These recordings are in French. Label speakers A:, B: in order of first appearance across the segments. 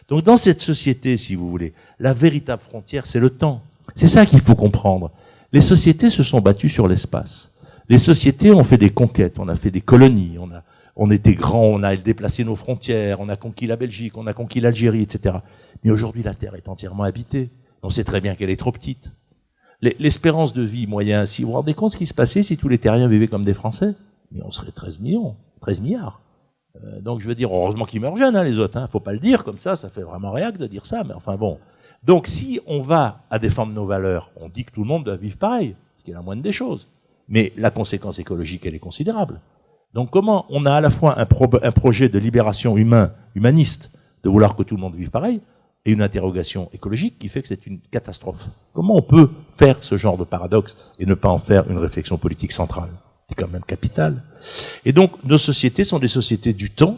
A: Donc dans cette société, si vous voulez, la véritable frontière, c'est le temps. C'est ça qu'il faut comprendre. Les sociétés se sont battues sur l'espace. Les sociétés ont fait des conquêtes, on a fait des colonies, on était grands, on a déplacé nos frontières, on a conquis la Belgique, on a conquis l'Algérie, etc. Mais aujourd'hui, la Terre est entièrement habitée. On sait très bien qu'elle est trop petite. L'espérance de vie moyenne, si vous vous rendez compte ce qui se passait si tous les terriens vivaient comme des Français, mais on serait 13 millions, 13 milliards. Donc je veux dire, heureusement qu'ils meurent jeunes, les autres. Faut pas le dire comme ça fait vraiment réac de dire ça, mais enfin bon. Donc si on va à défendre nos valeurs, on dit que tout le monde doit vivre pareil, ce qui est la moindre des choses. Mais la conséquence écologique, elle est considérable. Donc comment on a à la fois un projet de libération humaniste, de vouloir que tout le monde vive pareil, et une interrogation écologique qui fait que c'est une catastrophe. Comment on peut faire ce genre de paradoxe et ne pas en faire une réflexion politique centrale? C'est quand même capital. Et donc, nos sociétés sont des sociétés du temps.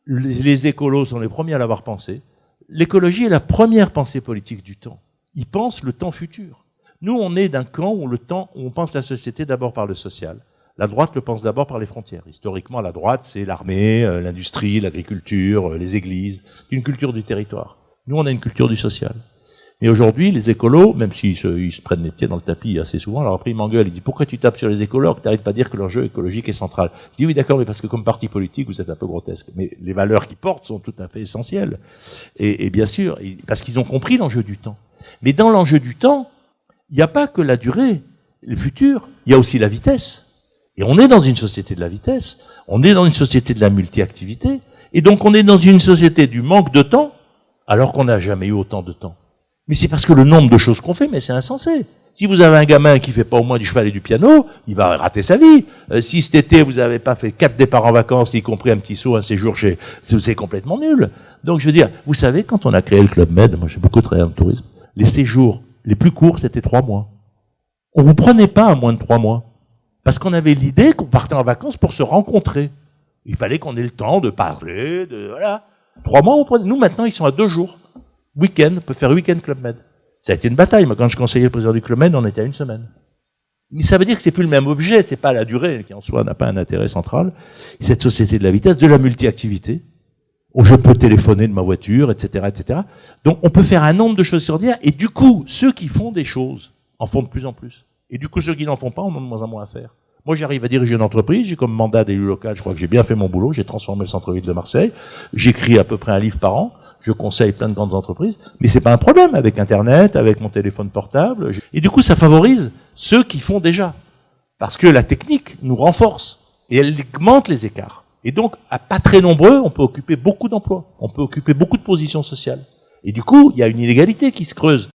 A: Les écolos sont les premiers à l'avoir pensé. L'écologie est la première pensée politique du temps. Ils pensent le temps futur. Nous, on est d'un camp où on pense la société d'abord par le social. La droite le pense d'abord par les frontières. Historiquement, la droite, c'est l'armée, l'industrie, l'agriculture, les églises, une culture du territoire. Nous, on a une culture du social. Et aujourd'hui, les écolos, même s'ils se prennent les pieds dans le tapis assez souvent, alors après ils m'engueulent, ils disent pourquoi tu tapes sur les écolos alors que tu n'arrêtes pas de dire que l'enjeu écologique est central. Je dis oui d'accord, mais parce que comme parti politique, vous êtes un peu grotesque. Mais les valeurs qu'ils portent sont tout à fait essentielles. Et bien sûr, parce qu'ils ont compris l'enjeu du temps. Mais dans l'enjeu du temps, il n'y a pas que la durée, le futur, il y a aussi la vitesse. Et on est dans une société de la vitesse, on est dans une société de la multi-activité, et donc on est dans une société du manque de temps, alors qu'on n'a jamais eu autant de temps. Mais c'est parce que le nombre de choses qu'on fait, mais c'est insensé. Si vous avez un gamin qui fait pas au moins du cheval et du piano, il va rater sa vie. Si cet été, vous n'avez pas fait 4 départs en vacances, y compris un petit saut, un séjour c'est complètement nul. Donc je veux dire, vous savez, quand on a créé le Club Med, moi j'ai beaucoup travaillé en tourisme, les séjours les plus courts, c'était 3 mois. On vous prenait pas à moins de 3 mois. Parce qu'on avait l'idée qu'on partait en vacances pour se rencontrer. Il fallait qu'on ait le temps de parler, voilà. 3 mois, on prenait. Nous, maintenant, ils sont à 2 jours. Week-end, on peut faire week-end Club Med. Ça a été une bataille. Moi, quand je conseillais le président du Club Med, on était à 1 semaine. Mais ça veut dire que c'est plus le même objet, c'est pas la durée, qui en soi n'a pas un intérêt central. Cette société de la vitesse, de la multi-activité, où je peux téléphoner de ma voiture, etc., etc. Donc, on peut faire un nombre de choses extraordinaires, et du coup, ceux qui font des choses en font de plus en plus. Et du coup, ceux qui n'en font pas, on en a de moins en moins à faire. Moi, j'arrive à diriger une entreprise, j'ai comme mandat d'élu local, je crois que j'ai bien fait mon boulot, j'ai transformé le centre-ville de Marseille, j'écris à peu près un livre par an, je conseille plein de grandes entreprises, mais c'est pas un problème avec Internet, avec mon téléphone portable. Et du coup, ça favorise ceux qui font déjà. Parce que la technique nous renforce et elle augmente les écarts. Et donc, à pas très nombreux, on peut occuper beaucoup d'emplois, on peut occuper beaucoup de positions sociales. Et du coup, il y a une inégalité qui se creuse.